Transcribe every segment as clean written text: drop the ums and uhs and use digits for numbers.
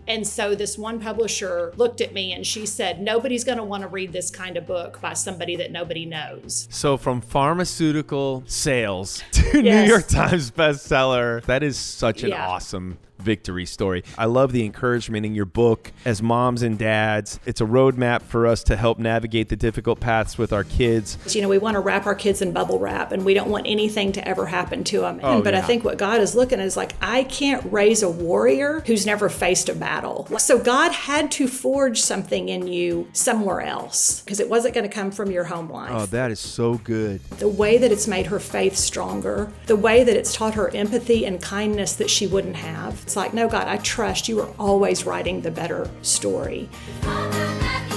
And so this one publisher looked at me and she said, nobody's going to want to read this kind of book by somebody that nobody knows. So from pharmaceutical sales to Yes. New York Times bestseller, that is such an awesome victory story. I love the encouragement in your book as moms and dads. It's a roadmap for us to help navigate the difficult paths with our kids. You know, we want to wrap our kids in bubble wrap and we don't want anything to ever happen to them. But I think what God is looking at is like, I can't raise a warrior who's never faced a battle. So God had to forge something in you somewhere else because it wasn't going to come from your home life. Oh, that is so good. The way that it's made her faith stronger, the way that it's taught her empathy and kindness that she wouldn't have. It's like, no, God, I trust you are always writing the better story. I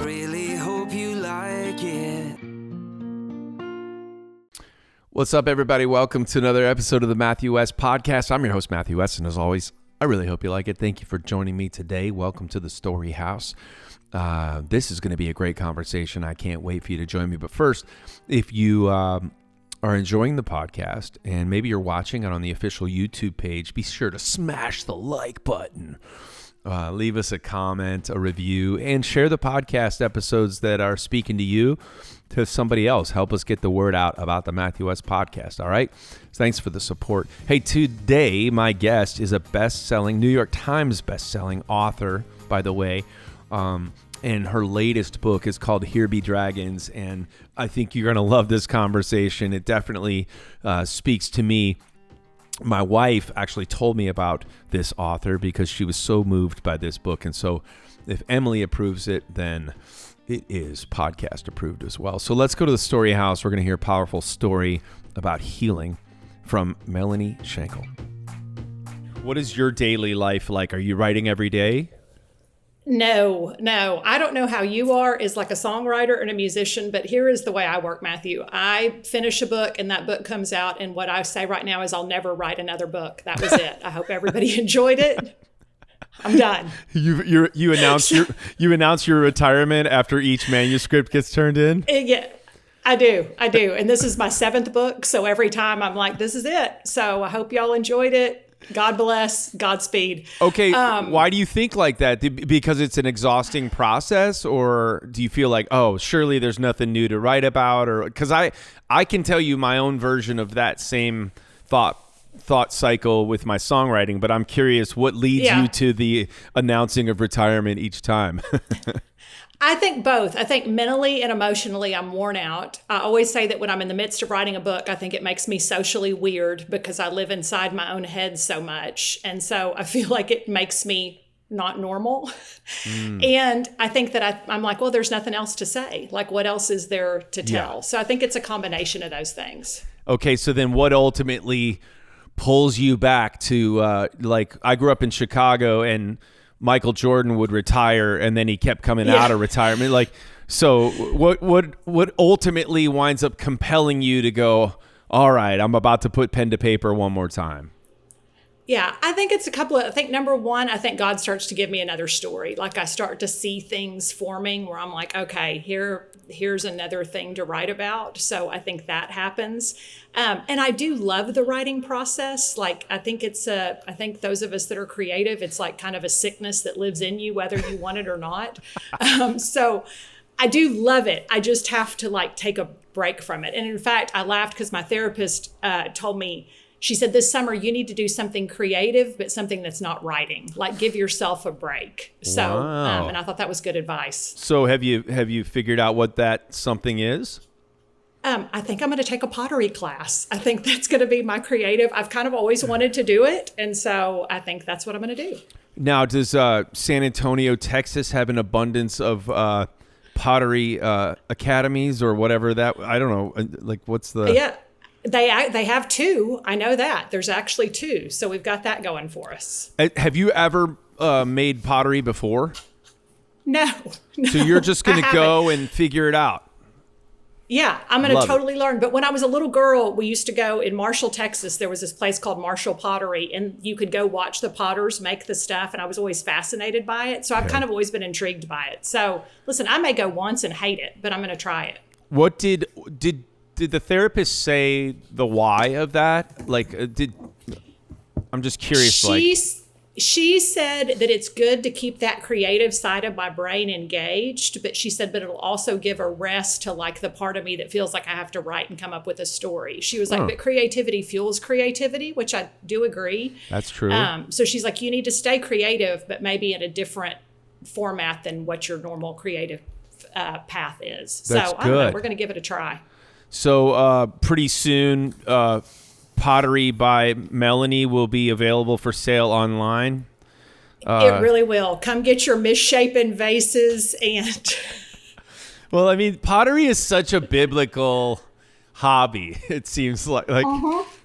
really hope you like it. What's up, everybody? Welcome to another episode of the Matthew West Podcast. I'm your host, Matthew West, and as always, I really hope you like it. Thank you for joining me today. Welcome to the Story House. This is going to be a great conversation. I can't wait for you to join me. But first, if you are enjoying the podcast and maybe you're watching it on the official YouTube page, be sure to smash the like button. Leave us a comment, a review, and share the podcast episodes that are speaking to you to somebody else. Help us get the word out about the Matthew West Podcast, all right? So thanks for the support. Hey, today my guest is a best-selling, New York Times best-selling author, by the way. And her latest book is called Here Be Dragons, and I think you're going to love this conversation. It definitely speaks to me. My wife actually told me about this author because she was so moved by this book, and so if Emily approves it, then it is podcast approved as well. So let's go to the Story House. We're going to hear a powerful story about healing from Melanie Shankle. What is your daily life like? Are you writing every day? No. I don't know how you are as like a songwriter and a musician, but here is the way I work, Matthew. I finish a book and that book comes out. And what I say right now is I'll never write another book. That was it. I hope everybody enjoyed it. I'm done. You announce your retirement after each manuscript gets turned in? Yeah, I do. And this is my 7th book. So every time I'm like, this is it. So I hope y'all enjoyed it. God bless, Godspeed. Okay, why do you think like that? Because it's an exhausting process, or do you feel like, oh, surely there's nothing new to write about? Or because I can tell you my own version of that same thought cycle with my songwriting, but I'm curious what leads you to the announcing of retirement each time. I think both. I think mentally and emotionally, I'm worn out. I always say that when I'm in the midst of writing a book, I think it makes me socially weird because I live inside my own head so much. And so I feel like it makes me not normal. And I think that I'm like, well, there's nothing else to say. Like, what else is there to tell? Yeah. So I think it's a combination of those things. Okay, so then what ultimately pulls you back to, like, I grew up in Chicago and Michael Jordan would retire and then he kept coming out of retirement. Like, so what ultimately winds up compelling you to go, all right, I'm about to put pen to paper one more time? Yeah, I think it's I think number one, I think God starts to give me another story. Like I start to see things forming where I'm like, okay, here's another thing to write about. So I think that happens. And I do love the writing process. Like, I think I think those of us that are creative, it's like kind of a sickness that lives in you, whether you want it or not. So I do love it. I just have to like take a break from it. And in fact, I laughed because my therapist told me, she said, this summer, you need to do something creative, but something that's not writing. Like, give yourself a break. So, wow. And I thought that was good advice. So have you figured out what that something is? I think I'm going to take a pottery class. I think that's going to be my creative. I've kind of always wanted to do it. And so I think that's what I'm going to do. Now, does San Antonio, Texas have an abundance of pottery academies or whatever that, I don't know, like what's the... Yeah. They have 2. I know that. There's actually 2. So we've got that going for us. Have you ever made pottery before? No. So you're just going to go and figure it out? Yeah, I'm going to totally learn. But when I was a little girl, we used to go in Marshall, Texas. There was this place called Marshall Pottery, and you could go watch the potters make the stuff. And I was always fascinated by it. So I've kind of always been intrigued by it. So listen, I may go once and hate it, but I'm going to try it. What did the therapist say the why of that? Like, I'm just curious. She said that it's good to keep that creative side of my brain engaged, but she said, but it'll also give a rest to like the part of me that feels like I have to write and come up with a story. She was like, but creativity fuels creativity, which I do agree. That's true. So she's like, you need to stay creative, but maybe in a different format than what your normal creative path is. That's so I don't know, good. we're going to give it a try. So pretty soon, Pottery by Melanie will be available for sale online. It really will. Come get your misshapen vases and... Well, I mean, pottery is such a biblical hobby, it seems like.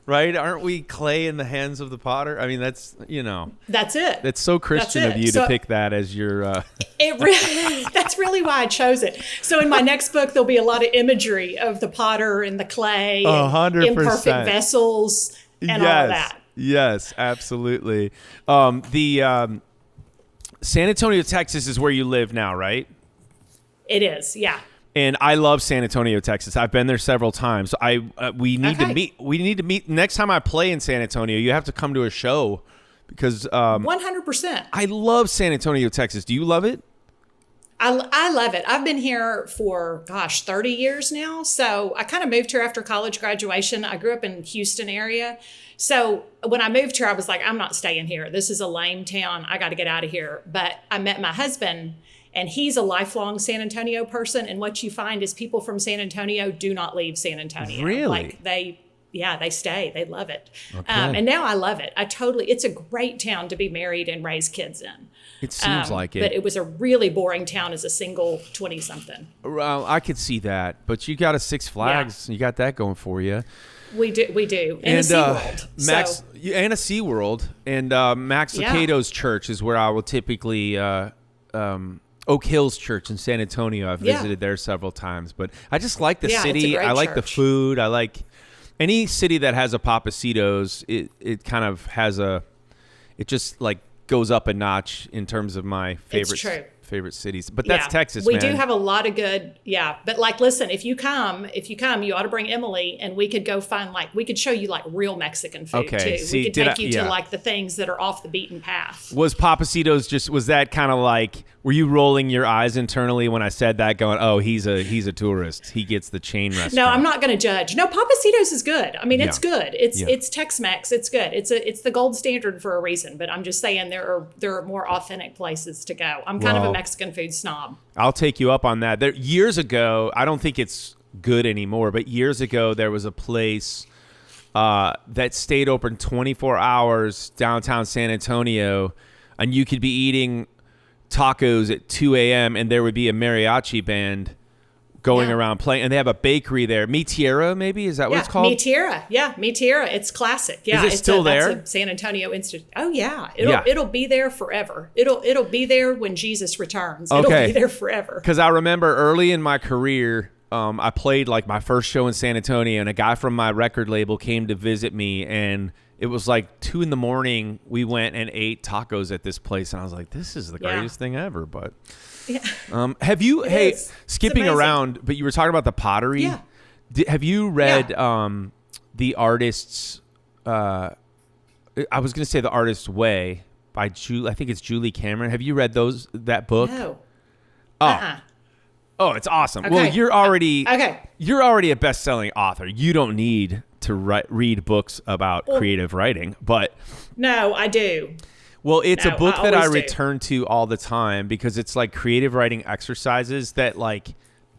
Right? Aren't we clay in the hands of the potter? I mean, that's it. That's so Christian of you to pick that as your... That's really why I chose it. So in my next book, there'll be a lot of imagery of the potter and the clay and 100%. imperfect vessels and all of that. Yes, absolutely. The San Antonio, Texas is where you live now, right? It is, yeah. And I love San Antonio, Texas. I've been there several times. We need to meet. We need to meet next time I play in San Antonio. You have to come to a show because 100%. I love San Antonio, Texas. Do you love it? I love it. I've been here for 30 years now. So I kind of moved here after college graduation. I grew up in Houston area. So when I moved here, I was like, I'm not staying here. This is a lame town. I got to get out of here. But I met my husband. And he's a lifelong San Antonio person. And what you find is people from San Antonio do not leave San Antonio. Really? Like they stay. They love it. Okay. And now I love it. It's a great town to be married and raise kids in. It seems like it. But it was a really boring town as a single 20-something. Well, I could see that. But you got a Six Flags. Yeah. You got that going for you. We do. And a SeaWorld. And a SeaWorld. And Max Lucado's church is where I will typically... Oak Hills Church in San Antonio. I've visited there several times, but I just like the city. I like the food. I like any city that has a Pappasito's. It kind of has it just like goes up a notch in terms of my favorite cities. But that's Texas, We do have a lot of good, But like, listen, if you come, you ought to bring Emily, and we could go find we could show you real Mexican food too. See, we could take you to the things that are off the beaten path. Was Pappasito's was that kind of were you rolling your eyes internally when I said that, going, oh, he's a tourist. He gets the chain restaurant. No, I'm not going to judge. No, Pappasito's is good. I mean, it's good. It's Tex-Mex. It's good. It's the gold standard for a reason. But I'm just saying there are more authentic places to go. I'm kind of a Mexican food snob. I'll take you up on that. Years ago, I don't think it's good anymore, but years ago there was a place that stayed open 24 hours downtown San Antonio, and you could be eating tacos at 2 a.m. and there would be a mariachi band going around playing, and they have a bakery there. Mi Tierra, maybe? Is that what it's called? Mi Tierra. Yeah, Mi Tierra. It's classic. Yeah, is it still there? That's a San Antonio Institute. Oh yeah, it'll be there forever. It'll be there when Jesus returns. It'll be there forever. Because I remember early in my career, I played my first show in San Antonio, and a guy from my record label came to visit me, and it was 2 a.m. We went and ate tacos at this place, and I was like, this is the greatest thing ever. But have you, skipping around, but you were talking about the pottery. Yeah. Have you read The Artist's, I was going to say The Artist's Way by I think it's Julie Cameron. Have you read that book? No. Oh, it's awesome. Okay. Well, you're already a best-selling author. You don't need to read books about creative writing, but no, I do. Well, it's a book that I return to all the time because it's creative writing exercises that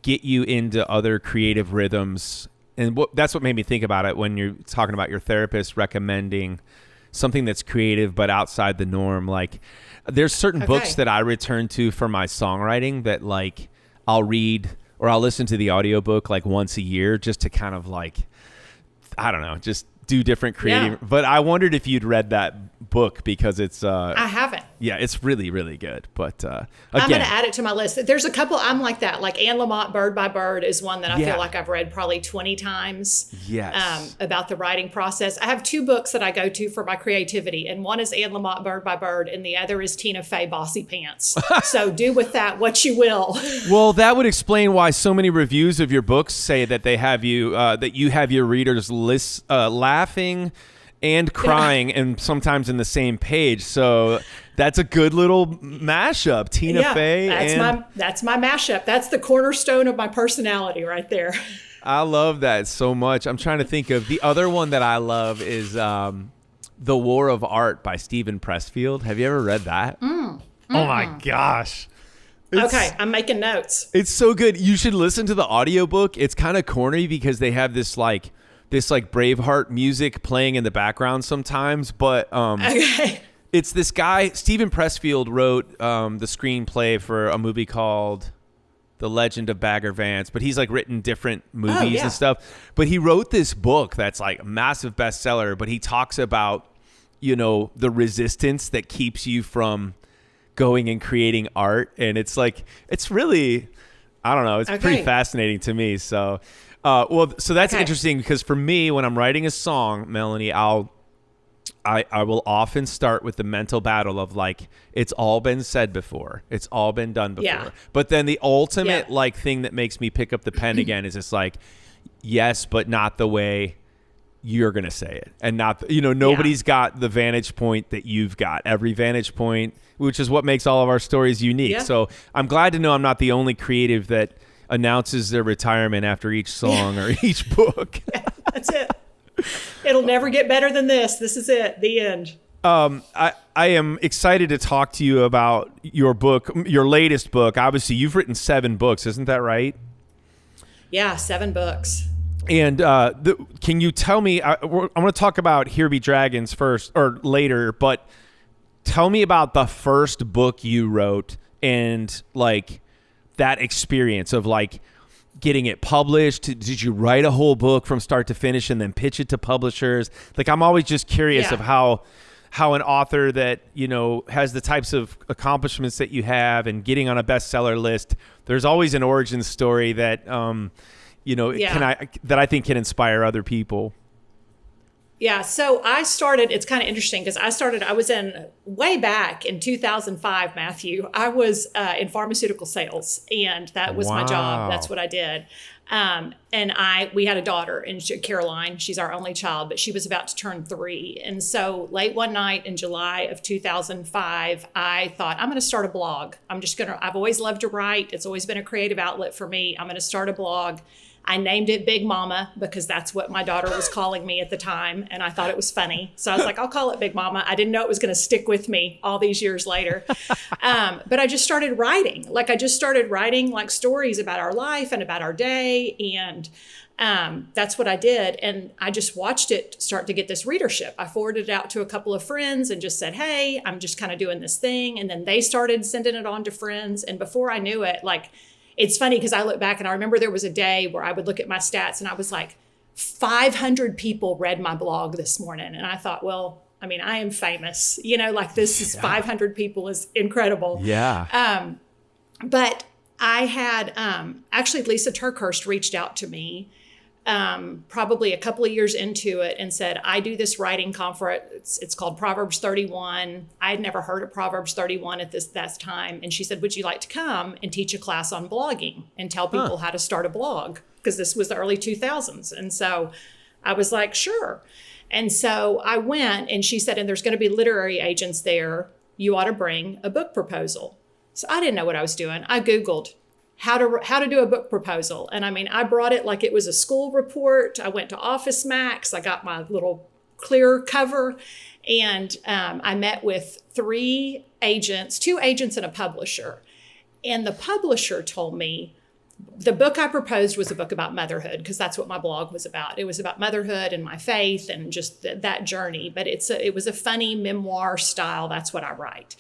get you into other creative rhythms, and that's what made me think about it when you're talking about your therapist recommending something that's creative but outside the norm. There's certain books that I return to for my songwriting that I'll read or I'll listen to the audiobook once a year just to kind of I don't know, just do different creative. But I wondered if you'd read that book because it's I haven't. Yeah, it's really, really good. But again, I'm going to add it to my list. There's a couple I'm like that. Anne Lamott, Bird by Bird is one that I feel like I've read probably 20 times. Yes. About the writing process. I have 2 books that I go to for my creativity, and one is Anne Lamott, Bird by Bird, and the other is Tina Fey, Bossy Pants. So do with that what you will. Well, that would explain why so many reviews of your books say that they have you that you have your readers laughing and crying and sometimes in the same page. So that's a good little mashup. Tina Fey. That's my mashup. That's the cornerstone of my personality right there. I love that so much. I'm trying to think of the other one that I love is The War of Art by Stephen Pressfield. Have you ever read that? Oh my gosh. Okay, I'm making notes. It's so good. You should listen to the audiobook. It's kind of corny because they have this Braveheart music playing in the background sometimes, but Okay. it's this guy, Stephen Pressfield wrote the screenplay for a movie called The Legend of Bagger Vance, but he's like written different movies and stuff. But he wrote this book that's like a massive bestseller, but he talks about, the resistance that keeps you from going and creating art. And it's really, I don't know, it's pretty fascinating to me. So, so that's interesting because for me, when I'm writing a song, Melanie, I will often start with the mental battle of like, it's all been said before. It's all been done before. Yeah. But then the ultimate thing that makes me pick up the pen again is just like, yes, but not the way you're going to say it. And not, nobody's got the vantage point that you've got. Every vantage point, which is what makes all of our stories unique. Yeah. So I'm glad to know I'm not the only creative that announces their retirement after each song or each book. That's it. It'll never get better than this. This is it. The end. I am excited to talk to you about your book, your latest book. Obviously, you've written 7 books. Isn't that right? Yeah, 7 books. And can you tell me, I want to talk about Here Be Dragons first or later, but tell me about the first book you wrote and like that experience of like getting it published. Did you write a whole book from start to finish and then pitch it to publishers? Like, I'm always just curious of how an author that, has the types of accomplishments that you have and getting on a bestseller list, there's always an origin story that, that I think can inspire other people. Yeah. So I started, it's kind of interesting because I was way back in 2005, Matthew, I was in pharmaceutical sales and that was my job. That's what I did. And we had a daughter in Caroline. She's our only child, but she was about to turn 3. And so late one night in July of 2005, I thought, I'm going to start a blog. I've always loved to write. It's always been a creative outlet for me. I'm going to start a blog. I named it Big Mama because that's what my daughter was calling me at the time. And I thought it was funny. So I was like, I'll call it Big Mama. I didn't know it was going to stick with me all these years later. But I just started writing. Like stories about our life and about our day. And that's what I did. And I just watched it start to get this readership. I forwarded it out to a couple of friends and just said, hey, I'm just kind of doing this thing. And then they started sending it on to friends. And before I knew it, it's funny because I look back and I remember there was a day where I would look at my stats and I was like, 500 people read my blog this morning. And I thought, well, I mean, I am famous, this is 500 people is incredible. Yeah. But I had, actually Lisa TerKeurst reached out to me probably a couple of years into it and said, I do this writing conference. It's called Proverbs 31. I had never heard of Proverbs 31 at that time. And she said, would you like to come and teach a class on blogging and tell people how to start a blog? Because this was the early 2000s. And so I was like, sure. And so I went and she said, and there's going to be literary agents there. You ought to bring a book proposal. So I didn't know what I was doing. I Googled how to do a book proposal. And I mean, I brought it like it was a school report. I went to Office Max. I got my little clear cover. And I met with 3 agents, 2 agents and a publisher. And the publisher told me the book I proposed was a book about motherhood, because that's what my blog was about. It was about motherhood and my faith and just that journey. But it was a funny memoir style. That's what I write.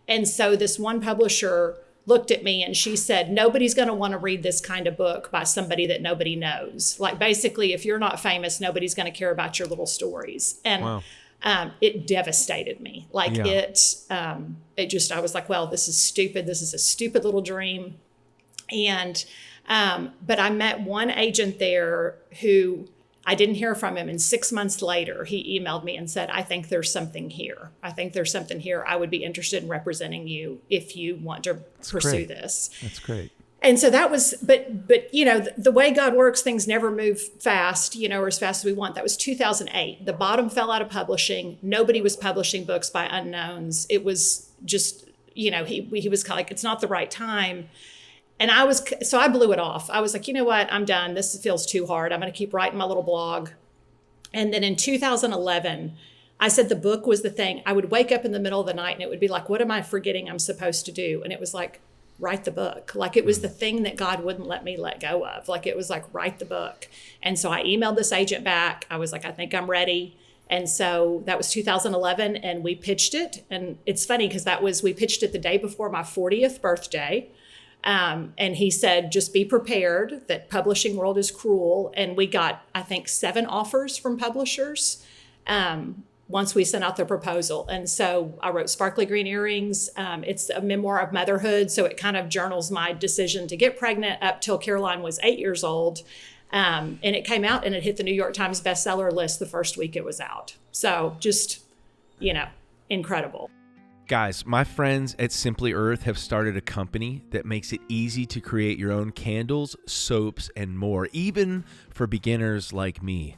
And so this one publisher looked at me and she said, nobody's going to want to read this kind of book by somebody that nobody knows. Like, basically, if you're not famous, nobody's going to care about your little stories. And it devastated me. I was like, well, this is stupid. This is a stupid little dream. And, but I met one agent there who I didn't hear from him. And 6 months later, he emailed me and said, I think there's something here. I would be interested in representing you if you want to pursue this. That's great. And so that was, but you know, the way God works, things never move fast, you know, or as fast as we want. That was 2008. The bottom fell out of publishing. Nobody was publishing books by unknowns. It was just, you know, he was kind of like, it's not the right time. And so I blew it off. I was like, you know what? I'm done. This feels too hard. I'm going to keep writing my little blog. And then in 2011, I said the book was the thing. I would wake up in the middle of the night and it would be like, what am I forgetting I'm supposed to do? And it was like, write the book. Like it was the thing that God wouldn't let me let go of. Like it was like, write the book. And so I emailed this agent back. I was like, I think I'm ready. And so that was 2011 and we pitched it. And it's funny because we pitched it the day before my 40th birthday. And he said, just be prepared that publishing world is cruel. And we got, I think, 7 offers from publishers. Once we sent out the proposal. And so I wrote Sparkly Green Earrings. It's a memoir of motherhood. So it kind of journals my decision to get pregnant up till Caroline was 8 years old. And it came out and it hit the New York Times bestseller list the first week it was out. So just, you know, incredible. Guys, my friends at Simply Earth have started a company that makes it easy to create your own candles, soaps, and more, even for beginners like me.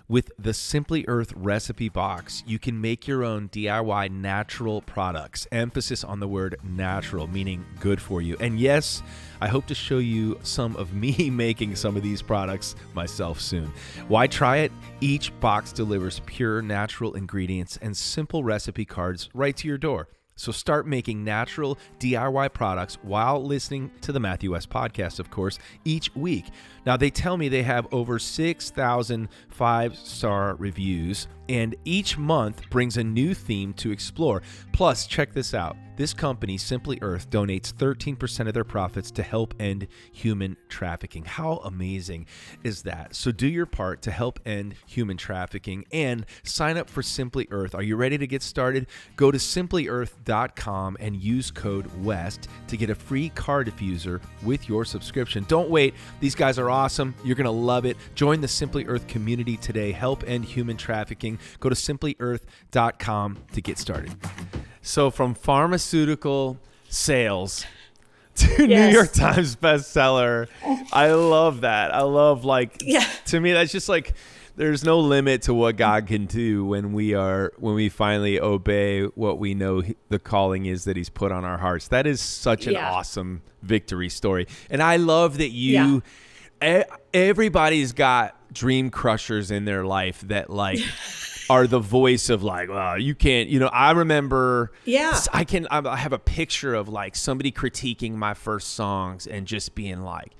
With the Simply Earth recipe box, you can make your own DIY natural products. Emphasis on the word natural, meaning good for you. And yes, I hope to show you some of me making some of these products myself soon. Why try it? Each box delivers pure natural ingredients and simple recipe cards right to your door. So start making natural DIY products while listening to the Matthew S. podcast, of course, each week. Now, they tell me they have over 6,000 5-star reviews, and each month brings a new theme to explore. Plus, check this out. This company, Simply Earth, donates 13% of their profits to help end human trafficking. How amazing is that? So do your part to help end human trafficking and sign up for Simply Earth. Are you ready to get started? Go to simplyearth.com and use code WEST to get a free car diffuser with your subscription. Don't wait. These guys are awesome. You're going to love it. Join the Simply Earth community today. Help end human trafficking. Go to simplyearth.com to get started. So from pharmaceutical sales to New York Times bestseller, I love that. I love to me, that's just like, there's no limit to what God can do when we finally obey what we know the calling is that he's put on our hearts. That is such an awesome victory story. And I love that everybody's got dream crushers in their life that are the voice of well, you can't, I remember, I have a picture of somebody critiquing my first songs and just being like,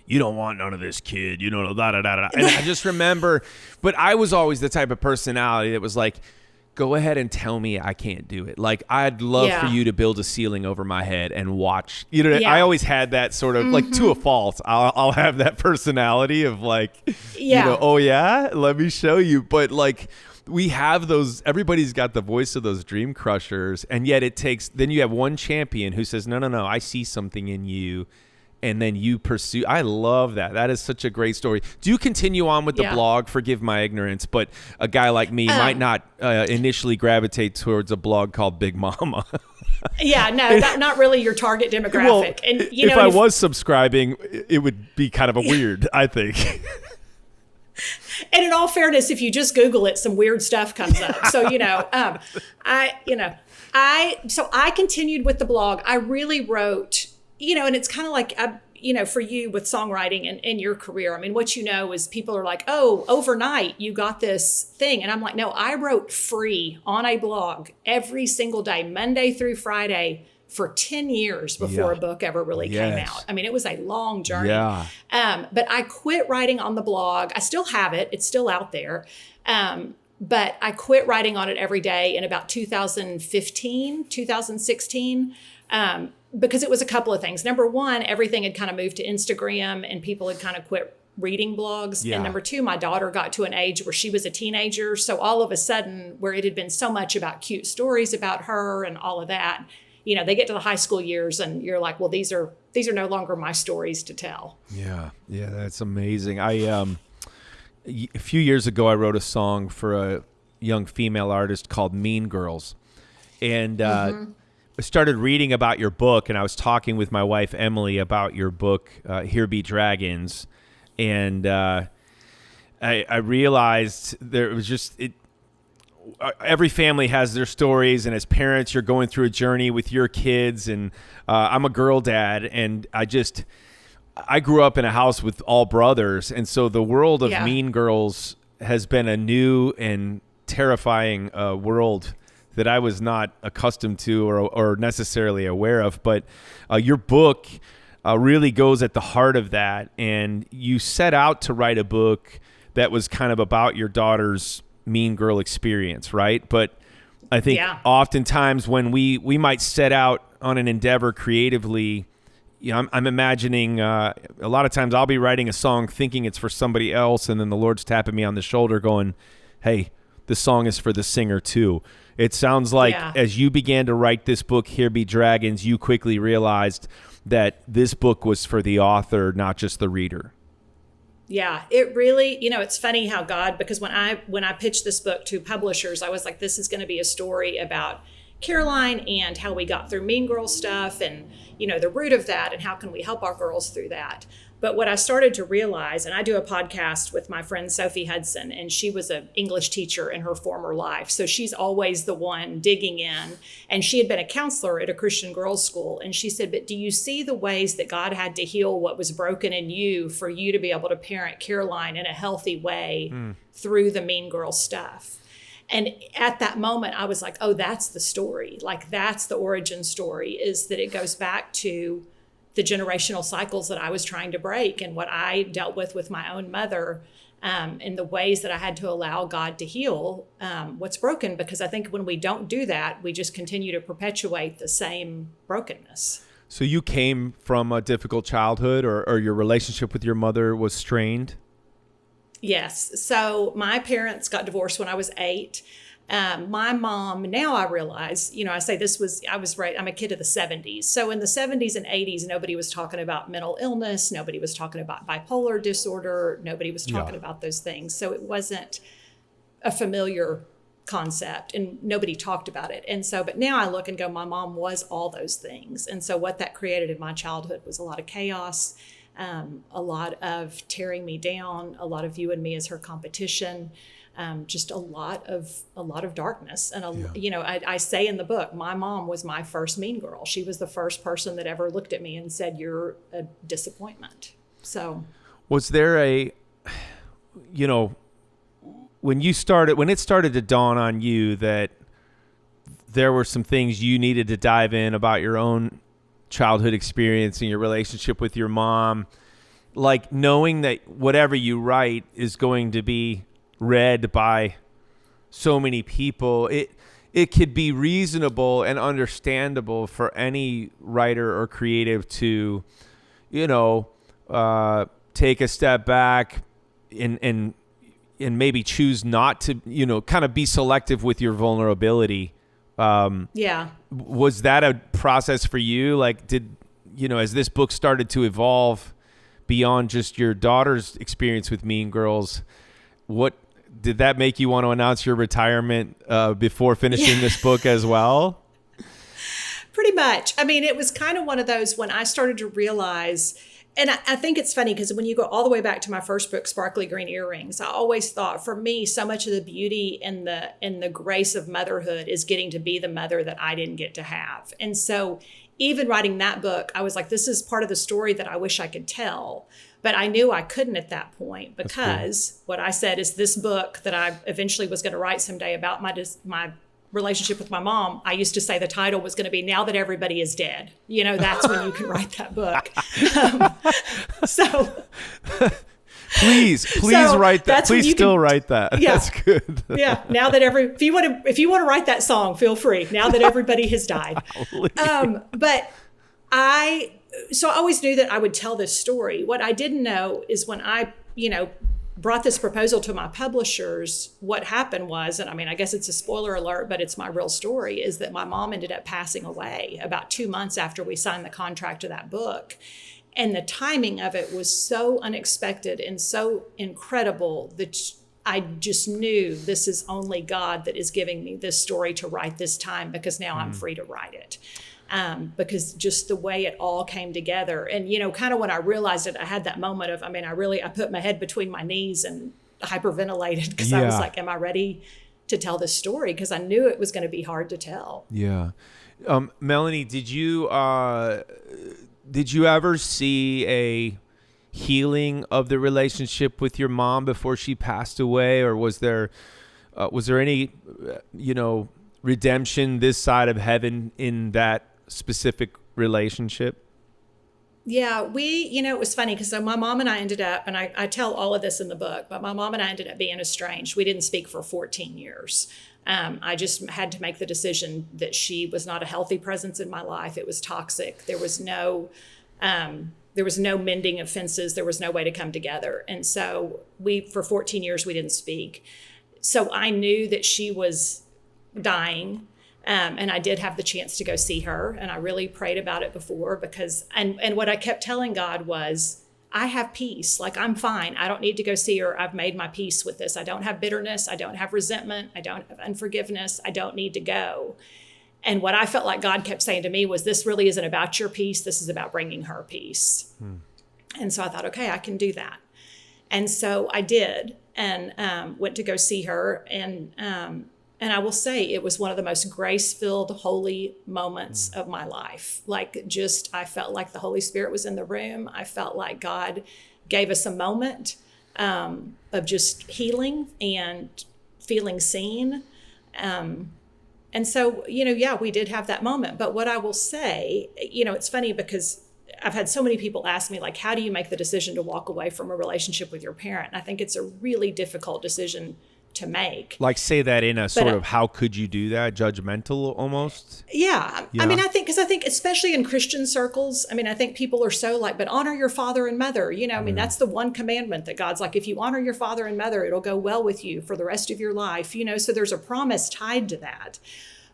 you don't want none of this, kid, da da da da. And I just remember, but I was always the type of personality that was like, go ahead and tell me I can't do it. I'd love for you to build a ceiling over my head and watch. I always had that sort of to a fault. I'll have that personality of oh yeah, let me show you. But we have those, everybody's got the voice of those dream crushers. And yet then you have one champion who says, no, I see something in you. And then you pursue. I love that. That is such a great story. Do you continue on with the blog? Forgive my ignorance, but a guy like me might not initially gravitate towards a blog called Big Mama. Not really your target demographic. Well, and if I was subscribing, it would be kind of a weird, I think. And in all fairness, if you just Google it, some weird stuff comes up. So, I continued with the blog. I really wrote, and it's kind of like, for you with songwriting and in your career, I mean, what is people are like, oh, overnight you got this thing. And I'm like, no, I wrote free on a blog every single day, Monday through Friday, for 10 years before a book ever really came out. I mean, it was a long journey. Yeah. But I quit writing on the blog. I still have it. It's still out there. But I quit writing on it every day in about 2015, 2016. Because it was a couple of things. Number one, everything had kind of moved to Instagram and people had kind of quit reading blogs. Yeah. And number two, my daughter got to an age where she was a teenager. So all of a sudden, where it had been so much about cute stories about her and all of that, they get to the high school years and you're like, well, these are no longer my stories to tell. Yeah. Yeah. That's amazing. A few years ago, I wrote a song for a young female artist called Mean Girls. And, started reading about your book, and I was talking with my wife, Emily, about your book, Here Be Dragons. And I realized there was just every family has their stories, and as parents, you're going through a journey with your kids. And I'm a girl dad, and I grew up in a house with all brothers, and so the world of Mean Girls has been a new and terrifying world that I was not accustomed to or necessarily aware of. But your book really goes at the heart of that, and you set out to write a book that was kind of about your daughter's mean girl experience, right? But I think oftentimes when we might set out on an endeavor creatively, I'm imagining a lot of times I'll be writing a song thinking it's for somebody else, and then the Lord's tapping me on the shoulder going, hey, this song is for the singer too. It sounds like as you began to write this book, Here Be Dragons, you quickly realized that this book was for the author, not just the reader. Yeah, it really, it's funny how God, because when I pitched this book to publishers, I was like, this is going to be a story about Caroline and how we got through mean girl stuff and, the root of that and how can we help our girls through that. But what I started to realize, and I do a podcast with my friend Sophie Hudson, and she was an English teacher in her former life. So she's always the one digging in. And she had been a counselor at a Christian girls' school. And she said, but do you see the ways that God had to heal what was broken in you for you to be able to parent Caroline in a healthy way through the mean girl stuff? And at that moment, I was like, oh, that's the story. Like, that's the origin story, is that it goes back to the generational cycles that I was trying to break and what I dealt with my own mother, and the ways that I had to allow God to heal what's broken. Because I think when we don't do that, we just continue to perpetuate the same brokenness. So you came from a difficult childhood, or your relationship with your mother was strained? Yes. So my parents got divorced when I was 8. My mom, now I realize, I say I was right. I'm a kid of the 70s. So in the 70s and 80s, nobody was talking about mental illness. Nobody was talking about bipolar disorder. Nobody was talking about those things. So it wasn't a familiar concept and nobody talked about it. And so, but now I look and go, my mom was all those things. And so what that created in my childhood was a lot of chaos, a lot of tearing me down, a lot of viewing me as her competition. Just a lot of darkness. And, I say in the book, my mom was my first mean girl. She was the first person that ever looked at me and said, you're a disappointment. So was there when it started to dawn on you that there were some things you needed to dive in about your own childhood experience and your relationship with your mom, like knowing that whatever you write is going to be read by so many people, it could be reasonable and understandable for any writer or creative to, take a step back and maybe choose not to, kind of be selective with your vulnerability. Was that a process for you? Like, as this book started to evolve beyond just your daughter's experience with Mean Girls, what did that make you want to announce your retirement before finishing this book as well? Pretty much. I mean, it was kind of one of those when I started to realize, and I think it's funny because when you go all the way back to my first book, Sparkly Green Earrings, I always thought for me, so much of the beauty and the grace of motherhood is getting to be the mother that I didn't get to have. And so even writing that book, I was like, this is part of the story that I wish I could tell. But I knew I couldn't at that point because what I said is this book that I eventually was going to write someday about my relationship with my mom, I used to say the title was going to be Now That Everybody Is Dead. That's when you can write that book. Please write that. Please still write that. Yeah. That's good. Yeah. Now that if you want to write that song, feel free. Now That Everybody Has Died. But I always knew that I would tell this story. What I didn't know is when I, brought this proposal to my publishers, what happened was, and I mean, I guess it's a spoiler alert, but it's my real story, is that my mom ended up passing away about 2 months after we signed the contract to that book. And the timing of it was so unexpected and so incredible that I just knew this is only God that is giving me this story to write this time, because now I'm free to write it. Because just the way it all came together. And, kind of when I realized it, I had that moment of, I put my head between my knees and hyperventilated, because I was like, am I ready to tell this story? Because I knew it was going to be hard to tell. Yeah. Melanie, did you ever see a healing of the relationship with your mom before she passed away? Or was there any, redemption this side of heaven in that specific relationship? Yeah, it was funny because my mom and I ended up, and I tell all of this in the book, but my mom and I ended up being estranged. We didn't speak for 14 years. I just had to make the decision that she was not a healthy presence in my life. It was toxic. There was no mending of fences. There was no way to come together. And so for 14 years, we didn't speak. So I knew that she was dying. And I did have the chance to go see her, and I really prayed about it before, because, and what I kept telling God was, I have peace. Like, I'm fine. I don't need to go see her. I've made my peace with this. I don't have bitterness. I don't have resentment. I don't have unforgiveness. I don't need to go. And what I felt like God kept saying to me was, this really isn't about your peace. This is about bringing her peace. And so I thought, okay, I can do that. And so I did, and went to go see her. And I will say it was one of the most grace-filled, holy moments of my life. I felt like the Holy Spirit was in the room. I felt like God gave us a moment of just healing and feeling seen. And so, we did have that moment. But what I will say, it's funny because I've had so many people ask me, like, how do you make the decision to walk away from a relationship with your parent? And I think it's a really difficult decision to make. Like, say that in a sort of, how could you do that? Judgmental almost? Yeah. I think especially in Christian circles, I think people are so like, but honor your father and mother. That's the one commandment that God's like, if you honor your father and mother, it'll go well with you for the rest of your life. So there's a promise tied to that.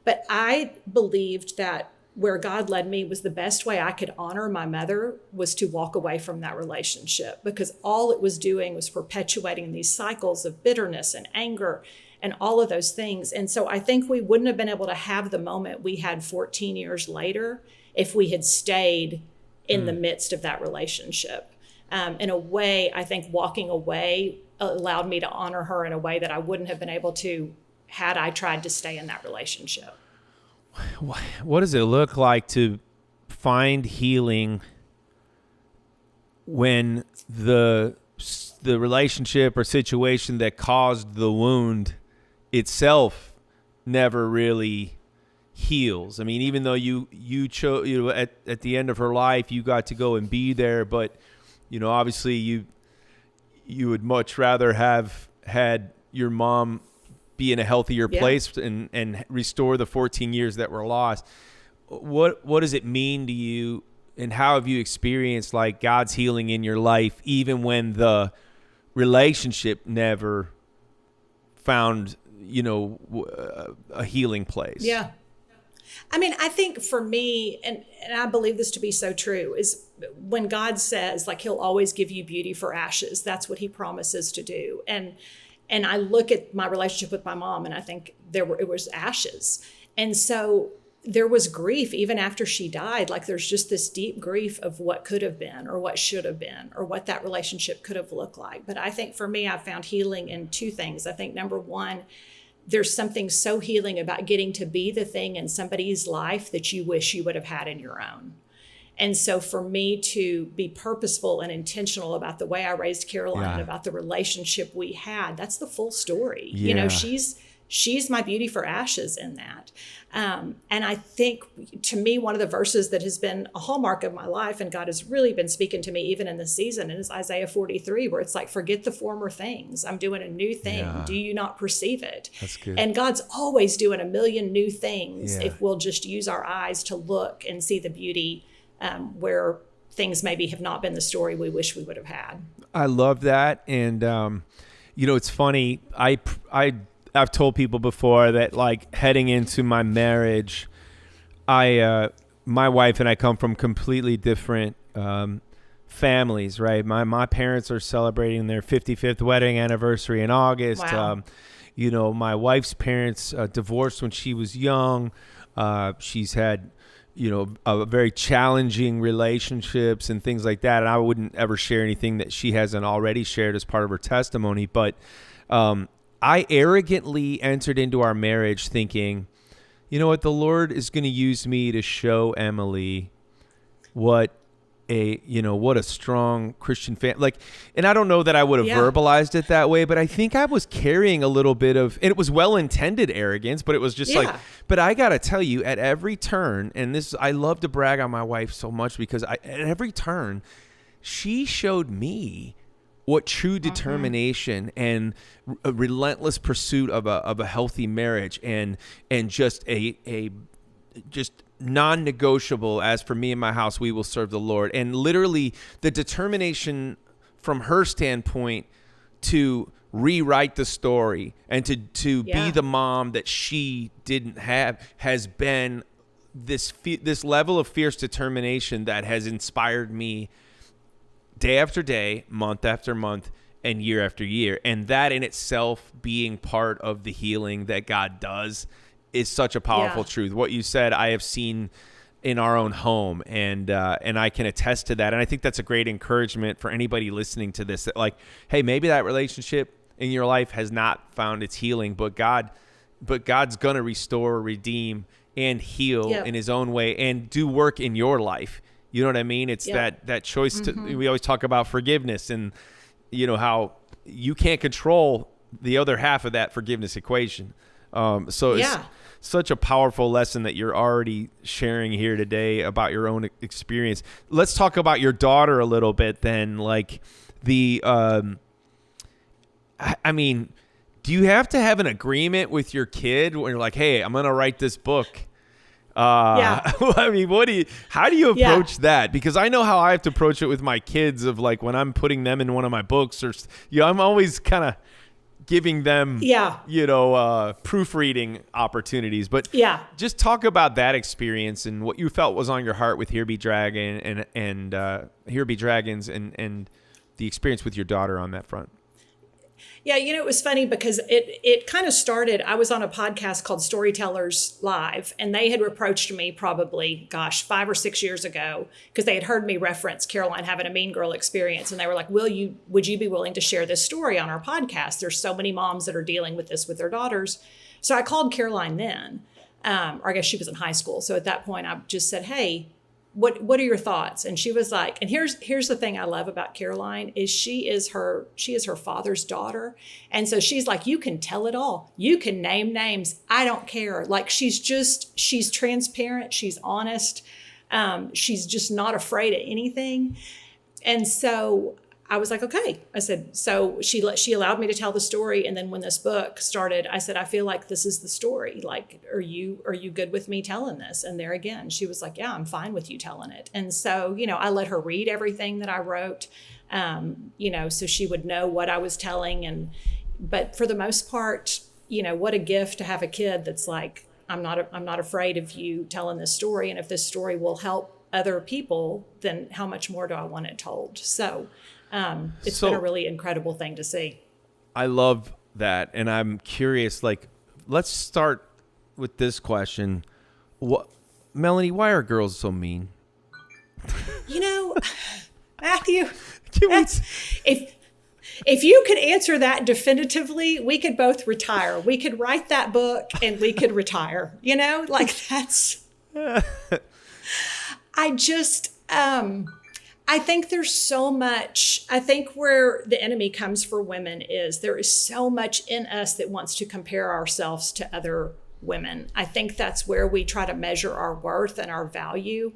But I believed that where God led me was the best way I could honor my mother was to walk away from that relationship, because all it was doing was perpetuating these cycles of bitterness and anger and all of those things. And so I think we wouldn't have been able to have the moment we had 14 years later if we had stayed in the midst of that relationship. In a way, I think walking away allowed me to honor her in a way that I wouldn't have been able to had I tried to stay in that relationship. What does it look like to find healing when the relationship or situation that caused the wound itself never really heals? Even though you chose, at the end of her life, you got to go and be there, but obviously you would much rather have had your mom be in a healthier place and restore the 14 years that were lost. What does it mean to you, and how have you experienced like God's healing in your life, even when the relationship never found, a healing place? Yeah. I think for me, and I believe this to be so true, is when God says, like, he'll always give you beauty for ashes. That's what he promises to do. And I look at my relationship with my mom, and I think it was ashes. And so there was grief even after she died. Like, there's just this deep grief of what could have been, or what should have been, or what that relationship could have looked like. But I think for me, I found healing in two things. I think number one, there's something so healing about getting to be the thing in somebody's life that you wish you would have had in your own. And so for me to be purposeful and intentional about the way I raised Caroline and about the relationship we had, that's the full story. Yeah. She's my beauty for ashes in that. And I think, to me, one of the verses that has been a hallmark of my life, and God has really been speaking to me even in this season, is Isaiah 43, where it's like, forget the former things. I'm doing a new thing. Yeah. Do you not perceive it? That's good. And God's always doing a million new things if we'll just use our eyes to look and see the beauty where things maybe have not been the story we wish we would have had. I love that. And, it's funny. I've told people before that, like, heading into my marriage, my wife and I come from completely different families, right? My parents are celebrating their 55th wedding anniversary in August. Wow. My wife's parents divorced when she was young. She's had, a very challenging relationships and things like that. And I wouldn't ever share anything that she hasn't already shared as part of her testimony. But I arrogantly entered into our marriage thinking, you know what, the Lord is going to use me to show Emily what a strong Christian family, and I don't know that I would have verbalized it that way, but I think I was carrying a little bit of, and it was well-intended arrogance, but it was just but I got to tell you, at every turn, and I love to brag on my wife so much because at every turn, she showed me what true determination and a relentless pursuit of a healthy marriage and just a non-negotiable, as for me and my house, we will serve the Lord. And literally the determination from her standpoint to rewrite the story and to be the mom that she didn't have has been this level of fierce determination that has inspired me day after day, month after month, and year after year. And that in itself being part of the healing that God does is such a powerful truth. What you said, I have seen in our own home, and I can attest to that. And I think that's a great encouragement for anybody listening to this, that hey, maybe that relationship in your life has not found its healing, but God's going to restore, redeem, and heal in his own way and do work in your life. You know what I mean? It's that choice we always talk about forgiveness and, how you can't control the other half of that forgiveness equation. It's such a powerful lesson that you're already sharing here today about your own experience. Let's talk about your daughter a little bit then. Do you have to have an agreement with your kid when you're like, hey, I'm going to write this book? How do you approach that? Because I know how I have to approach it with my kids of when I'm putting them in one of my books or, I'm always kind of giving them, proofreading opportunities. But just talk about that experience and what you felt was on your heart with Here Be Dragon and Here Be Dragons and the experience with your daughter on that front. Yeah, it was funny because it kind of started, I was on a podcast called Storytellers Live, and they had approached me probably, 5 or 6 years ago, because they had heard me reference Caroline having a mean girl experience. And they were like, would you be willing to share this story on our podcast? There's so many moms that are dealing with this with their daughters. So I called Caroline then, or I guess she was in high school. So at that point, I just said, hey, what are your thoughts? And she was like, and here's the thing I love about Caroline is she is her father's daughter. And so she's like, you can tell it all. You can name names. I don't care. She's transparent. She's honest. She's just not afraid of anything. And so I was like, okay. I said, so she allowed me to tell the story. And then when this book started, I said, I feel like this is the story. Are you good with me telling this? And there again, she was like, yeah, I'm fine with you telling it. And so, I let her read everything that I wrote, so she would know what I was telling. But for the most part, what a gift to have a kid that's like, I'm not afraid of you telling this story. And if this story will help other people, then how much more do I want it told? So, it's been a really incredible thing to see. I love that. And I'm curious, let's start with this question. Melanie, why are girls so mean? Matthew, if you could answer that definitively, we could both retire. We could write that book and we could retire, that's, I think there's so much, I think where the enemy comes for women is there is so much in us that wants to compare ourselves to other women. I think that's where we try to measure our worth and our value.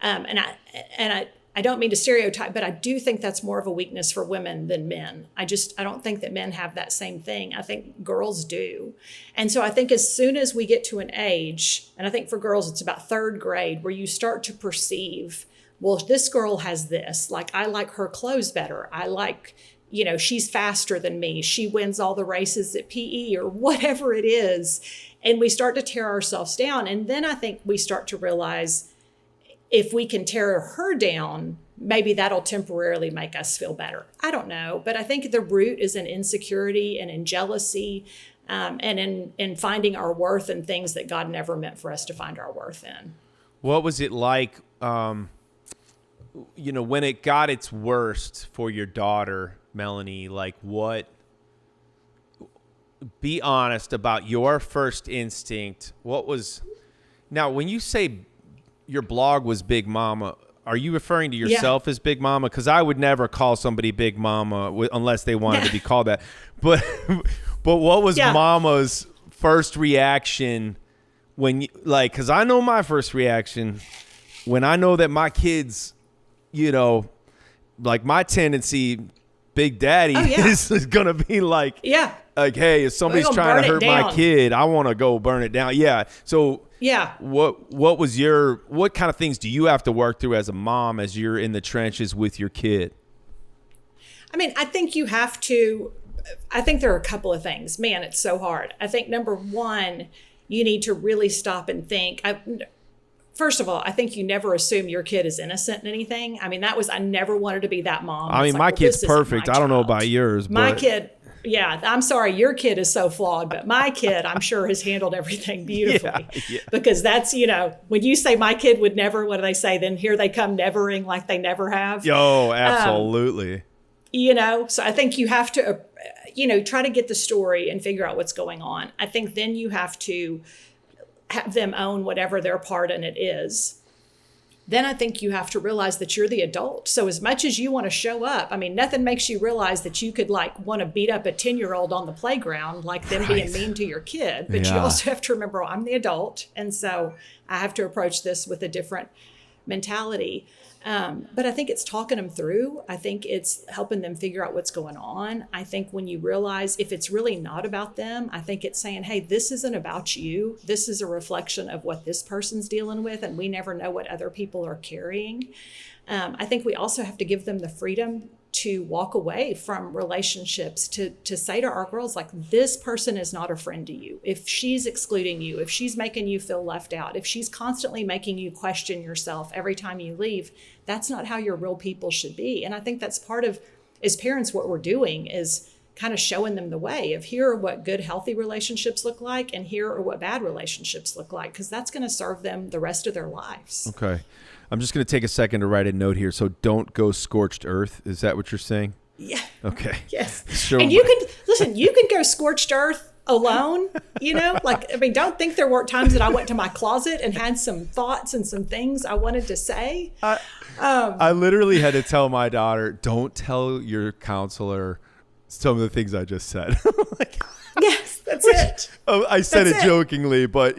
And I don't mean to stereotype, but I do think that's more of a weakness for women than men. I don't think that men have that same thing. I think girls do. And so I think as soon as we get to an age, and I think for girls, it's about 3rd grade, where you start to perceive, well, this girl has this, I like her clothes better. I like, she's faster than me. She wins all the races at PE or whatever it is. And we start to tear ourselves down. And then I think we start to realize if we can tear her down, maybe that'll temporarily make us feel better. I don't know. But I think the root is in insecurity and in jealousy, and in finding our worth in things that God never meant for us to find our worth in. What was it like, when it got its worst for your daughter, Melanie? Like, be honest about your first instinct. Now, when you say your blog was Big Mama, are you referring to yourself as Big Mama? Because I would never call somebody Big Mama unless they wanted to be called that. But what was Mama's first reaction when you, because I know my first reaction when I know that my kids, my tendency, Big Daddy is going to be like, hey, if somebody's trying to hurt my kid, I want to go burn it down. Yeah. So what kind of things do you have to work through as a mom as you're in the trenches with your kid? I mean, I think there are a couple of things. Man, it's so hard. I think number one, you need to really stop and think. First of all, I think you never assume your kid is innocent in anything. I mean, I never wanted to be that mom. I mean, my kid's perfect. I don't know about yours. My kid, I'm sorry, your kid is so flawed, but my kid, I'm sure, has handled everything beautifully. Because that's, when you say my kid would never, what do they say? Then here they come nevering like they never have. Oh, absolutely. So I think you have to, try to get the story and figure out what's going on. I think then you have to have them own whatever their part in it is. Then I think you have to realize that you're the adult. So as much as you want to show up, I mean, nothing makes you realize that you could want to beat up a 10-year-old on the playground, like them being mean to your kid. But you also have to remember, I'm the adult. And so I have to approach this with a different mentality. But I think it's talking them through. I think it's helping them figure out what's going on. I think when you realize if it's really not about them, I think it's saying, hey, this isn't about you. This is a reflection of what this person's dealing with, and we never know what other people are carrying. I think we also have to give them the freedom to walk away from relationships, to say to our girls, this person is not a friend to you. If she's excluding you, if she's making you feel left out, if she's constantly making you question yourself every time you leave, that's not how your real people should be. And I think that's part of, as parents, what we're doing is kind of showing them the way of here are what good, healthy relationships look like, and here are what bad relationships look like, because that's going to serve them the rest of their lives. Okay. I'm just going to take a second to write a note here. So don't go scorched earth. Is that what you're saying? Yeah. Okay. Yes. And you can go scorched earth alone, don't think there weren't times that I went to my closet and had some thoughts and some things I wanted to say. I literally had to tell my daughter, don't tell your counselor some of the things I just said. Yes, that's it. I said it jokingly, but,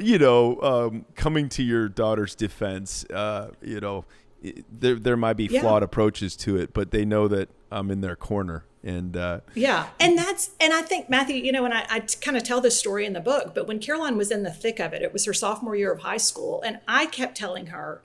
coming to your daughter's defense, there might be flawed approaches to it, but they know that I'm in their corner. And and I think, Matthew, and I kind of tell this story in the book, but when Caroline was in the thick of it, it was her sophomore year of high school, and I kept telling her,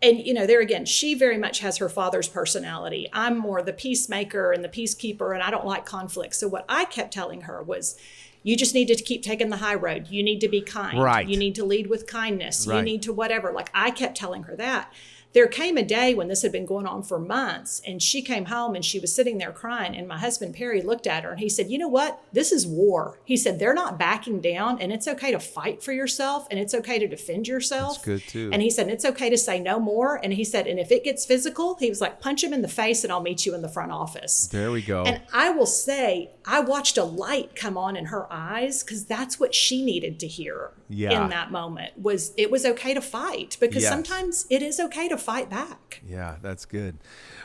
and, there again, she very much has her father's personality. I'm more the peacemaker and the peacekeeper, and I don't like conflict. So what I kept telling her was, you just need to keep taking the high road. You need to be kind. Right. You need to lead with kindness. Right. You need to whatever. I kept telling her that. There came a day when this had been going on for months, and she came home and she was sitting there crying, and my husband Perry looked at her and he said, you know what? This is war. He said, they're not backing down, and it's okay to fight for yourself, and it's okay to defend yourself. That's good too. And he said, it's okay to say no more. And he said, and if it gets physical, he was like, punch him in the face and I'll meet you in the front office. There we go. And I will say, I watched a light come on in her eyes, because that's what she needed to hear in that moment. It was okay to fight, because sometimes it is okay to fight back. Yeah, that's good.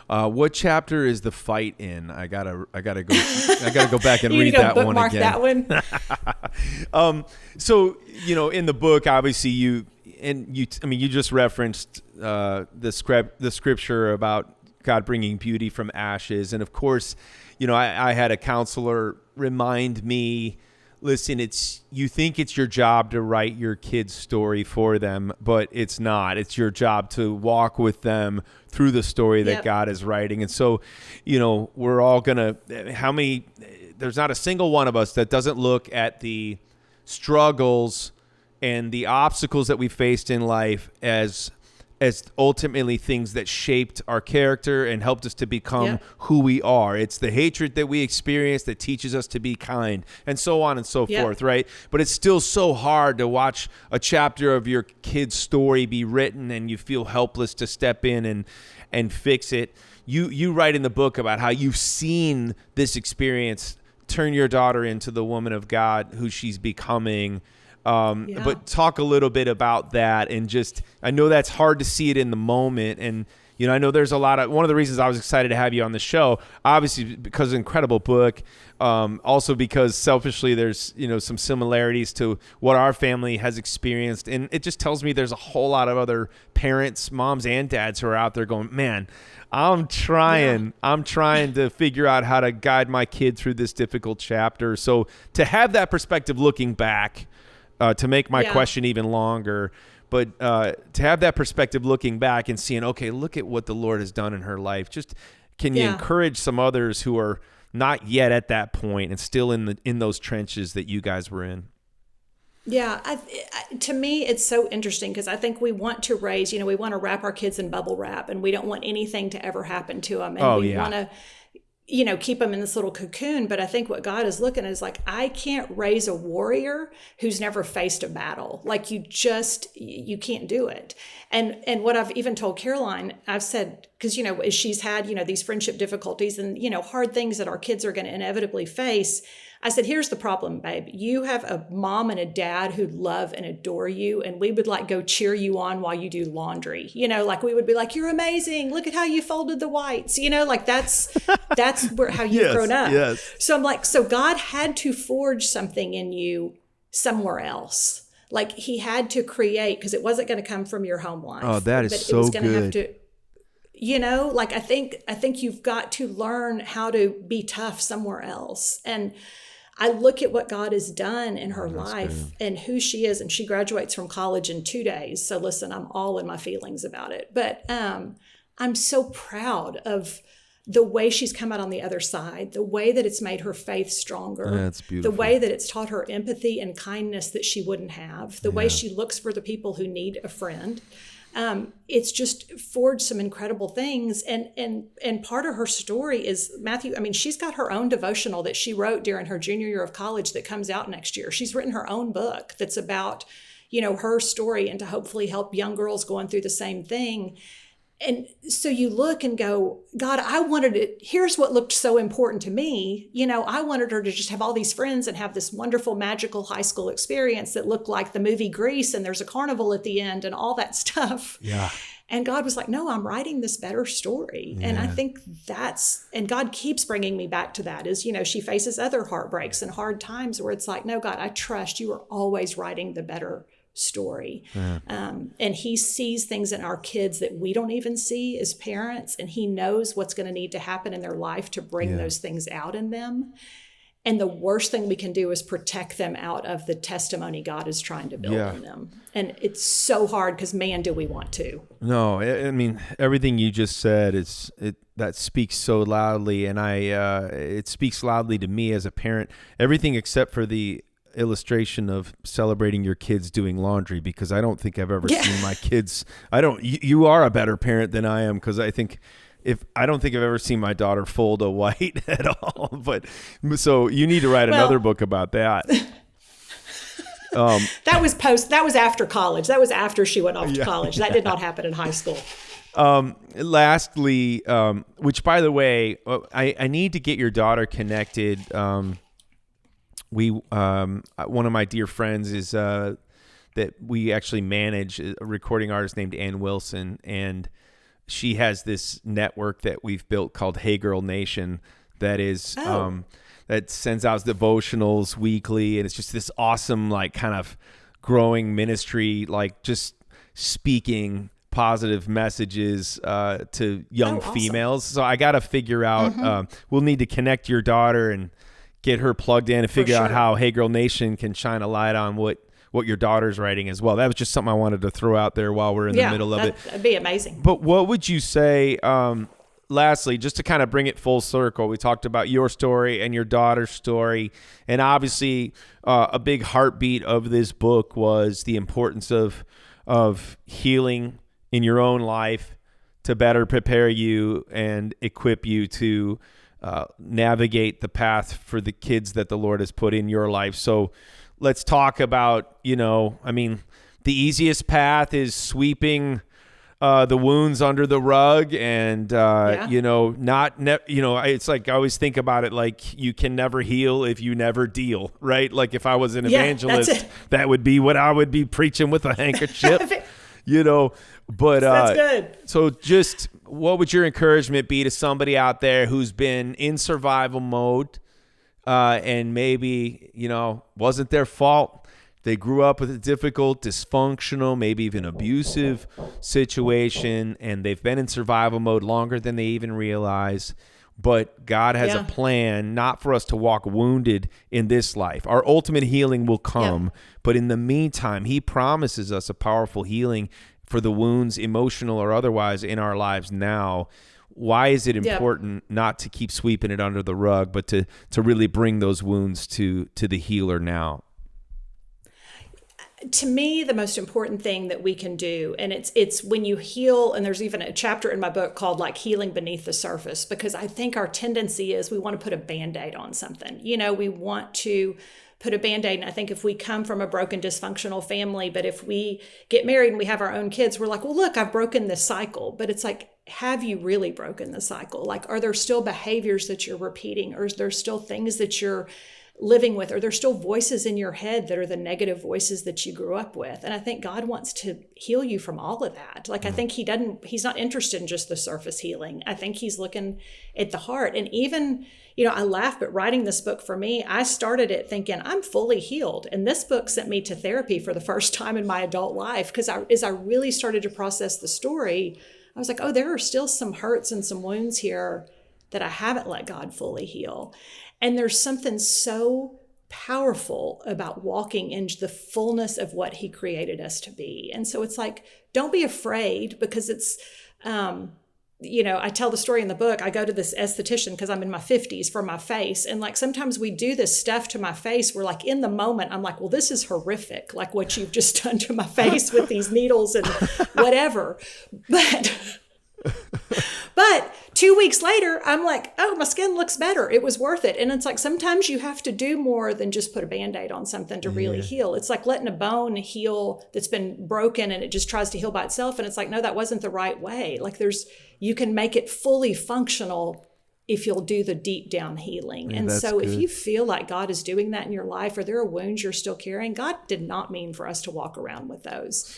What chapter is the fight in? I gotta go back and read that one again. That one. So in the book, obviously you just referenced the scripture about God bringing beauty from ashes, and of course, I had a counselor remind me, listen, you think it's your job to write your kid's story for them, but it's not. It's your job to walk with them through the story that God is writing. And so, we're all there's not a single one of us that doesn't look at the struggles and the obstacles that we faced in life as as ultimately things that shaped our character and helped us to become who we are. It's the hatred that we experience that teaches us to be kind, and so on and so forth, right? But it's still so hard to watch a chapter of your kid's story be written and you feel helpless to step in and fix it. You write in the book about how you've seen this experience turn your daughter into the woman of God who she's becoming. But talk a little bit about that, and just, I know that's hard to see it in the moment. And, you know, I know there's one of the reasons I was excited to have you on the show, obviously because of an incredible book. Also because selfishly there's, you know, some similarities to what our family has experienced. And it just tells me there's a whole lot of other parents, moms and dads who are out there going, man, I'm trying to figure out how to guide my kid through this difficult chapter. So to have that perspective looking back, to make my question even longer, but to have that perspective looking back and seeing, okay, look at what the Lord has done in her life. Just can you encourage some others who are not yet at that point and still in those trenches that you guys were in? Yeah, to me, it's so interesting because I think we want to raise, you know, we want to wrap our kids in bubble wrap, and we don't want anything to ever happen to them. And we want to, you know, keep them in this little cocoon. But I think what God is looking at is like, I can't raise a warrior who's never faced a battle. Like you can't do it. And what I've even told Caroline, I've said, because, you know, as she's had, you know, these friendship difficulties and, you know, hard things that our kids are going to inevitably face, I said, here's the problem, babe. You have a mom and a dad who love and adore you, and we would like go cheer you on while you do laundry. You know, like we would be like, you're amazing. Look at how you folded the whites. You know, like that's how you've grown up. Yes. So I'm like, so God had to forge something in you somewhere else. Like he had to create, because it wasn't going to come from your home life. Oh, that is so good. Have to, you know, like I think you've got to learn how to be tough somewhere else. And I look at what God has done in her life and who she is, and she graduates from college in 2 days. So listen, I'm all in my feelings about it, but I'm so proud of the way she's come out on the other side, the way that it's made her faith stronger, that's beautiful. The way that it's taught her empathy and kindness that she wouldn't have, the way she looks for the people who need a friend. It's just forged some incredible things. And part of her story is Matthew. I mean, she's got her own devotional that she wrote during her junior year of college that comes out next year. She's written her own book that's about, you know, her story and to hopefully help young girls going through the same thing. And so you look and go, God, I wanted it. Here's what looked so important to me. You know, I wanted her to just have all these friends and have this wonderful, magical high school experience that looked like the movie Grease and there's a carnival at the end and all that stuff. Yeah. And God was like, no, I'm writing this better story. Yeah. And I think and God keeps bringing me back to that is, you know, she faces other heartbreaks and hard times where it's like, no, God, I trust you are always writing the better story. Yeah. And he sees things in our kids that we don't even see as parents. And he knows what's going to need to happen in their life to bring those things out in them. And the worst thing we can do is protect them out of the testimony God is trying to build in them. And it's so hard because, man, do we want to. No, I mean, everything you just said, that speaks so loudly. And it speaks loudly to me as a parent, everything except for the illustration of celebrating your kids doing laundry, because I don't think I've ever seen my kids. You are a better parent than I am, because I don't think I've ever seen my daughter fold a white at all. But so you need to write another book about that. That was after college. That was after she went off to college. That did not happen in high school. Lastly, which by the way, I need to get your daughter connected. One of my dear friends is that we actually manage, a recording artist named Ann Wilson, and she has this network that we've built called Hey Girl Nation that is that sends out devotionals weekly, and it's just this awesome, like, kind of growing ministry, like just speaking positive messages to young females. So I got to figure out, we'll need to connect your daughter and get her plugged in and figure out how Hey Girl Nation can shine a light on what your daughter's writing as well. That was just something I wanted to throw out there while we're in the middle of it. That'd be amazing. But what would you say, lastly, just to kind of bring it full circle, we talked about your story and your daughter's story, and obviously a big heartbeat of this book was the importance of healing in your own life to better prepare you and equip you to navigate the path for the kids that the Lord has put in your life. So let's talk about, the easiest path is sweeping the wounds under the rug, and it's like I always think about it like you can never heal if you never deal, right? Like if I was an evangelist, that would be what I would be preaching with a handkerchief, But that's good. So just what would your encouragement be to somebody out there who's been in survival mode, and maybe wasn't their fault? They grew up with a difficult, dysfunctional, maybe even abusive situation, and they've been in survival mode longer than they even realize. But God has a plan, not for us to walk wounded in this life. Our ultimate healing will come, but in the meantime, He promises us a powerful healing for the wounds, emotional or otherwise, in our lives now. Why is it important not to keep sweeping it under the rug, but to really bring those wounds to the healer now? To me, the most important thing that we can do, and it's when you heal, and there's even a chapter in my book called like Healing Beneath the Surface, because I think our tendency is we want to put a Band-Aid on something. We want to put a Band-Aid. And I think if we come from a broken, dysfunctional family, but if we get married and we have our own kids, we're like, well, look, I've broken this cycle. But it's like, have you really broken the cycle? Like, are there still behaviors that you're repeating? Or is there still things that you're living with? Are there still voices in your head that are the negative voices that you grew up with? And I think God wants to heal you from all of that. Like, I think He's not interested in just the surface healing. I think He's looking at the heart. And even, I laugh, but writing this book for me, I started it thinking I'm fully healed. And this book sent me to therapy for the first time in my adult life. Because as I really started to process the story, I was like, oh, there are still some hurts and some wounds here that I haven't let God fully heal. And there's something so powerful about walking into the fullness of what He created us to be. And so it's like, don't be afraid, because it's, I tell the story in the book. I go to this esthetician because I'm in my 50s for my face. And like, sometimes we do this stuff to my face where like in the moment, I'm like, well, this is horrific. Like what you've just done to my face with these needles and whatever. But 2 weeks later, I'm like, oh, my skin looks better. It was worth it. And it's like, sometimes you have to do more than just put a Band-Aid on something to really heal. It's like letting a bone heal that's been broken and it just tries to heal by itself. And it's like, no, that wasn't the right way. Like you can make it fully functional if you'll do the deep down healing. And so if you feel like God is doing that in your life, or there are wounds you're still carrying, God did not mean for us to walk around with those.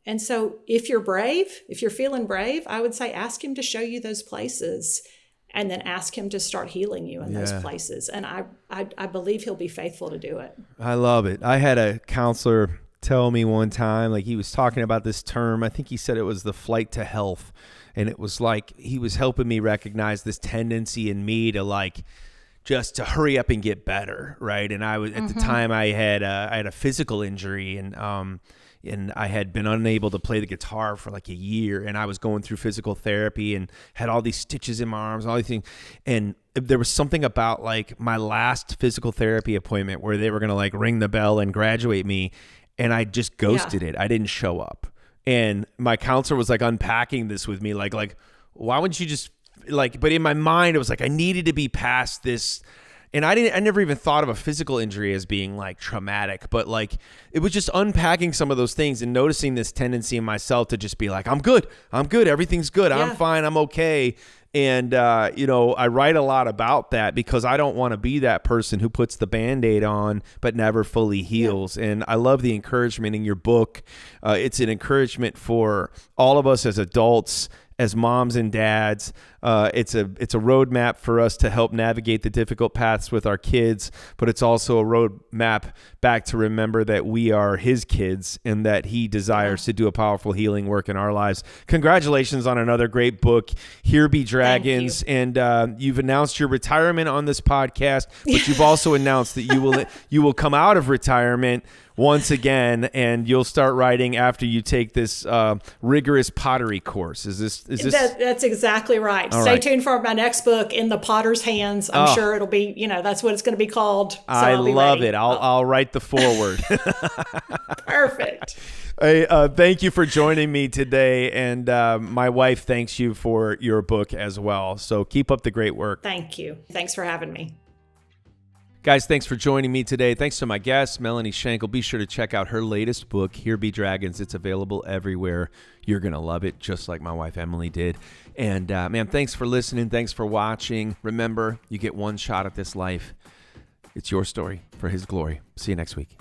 And so if you're feeling brave, I would say ask Him to show you those places, and then ask Him to start healing you in those places. And I believe He'll be faithful to do it. I love it. I had a counselor tell me one time, like he was talking about this term. I think he said it was the flight to health. And it was like he was helping me recognize this tendency in me to like just to hurry up and get better, right? And I was at the time I had a physical injury, and I had been unable to play the guitar for like a year, and I was going through physical therapy and had all these stitches in my arms and all these things. And there was something about like my last physical therapy appointment where they were going to like ring the bell and graduate me, and I just ghosted it. I didn't show up. And my counselor was like unpacking this with me, like, why wouldn't you just like, but in my mind, it was like, I needed to be past this. And I never even thought of a physical injury as being like traumatic, but like, it was just unpacking some of those things and noticing this tendency in myself to just be like, I'm good. Everything's good. Yeah. I'm fine. I'm okay. And, I write a lot about that because I don't want to be that person who puts the Band-Aid on but never fully heals. Yeah. And I love the encouragement in your book. It's an encouragement for all of us as adults, as moms and dads. It's a roadmap for us to help navigate the difficult paths with our kids, but it's also a roadmap back to remember that we are His kids and that He desires to do a powerful healing work in our lives. Congratulations on another great book, Here Be Dragons. And you've announced your retirement on this podcast, but you've also announced that you will come out of retirement once again, and you'll start writing after you take this rigorous pottery course. Is this? That's exactly right. All Stay right. tuned for my next book, In the Potter's Hands. I'm sure it'll be, that's what it's going to be called. So I I'll be love ready. it. I'll write the foreword. Perfect. Hey, thank you for joining me today, and my wife thanks you for your book as well. So keep up the great work. Thank you. Thanks for having me. Guys, thanks for joining me today. Thanks to my guest, Melanie Shankle. Be sure to check out her latest book, Here Be Dragons. It's available everywhere. You're going to love it, just like my wife, Emily, did. And, man, thanks for listening. Thanks for watching. Remember, you get one shot at this life. It's your story for His glory. See you next week.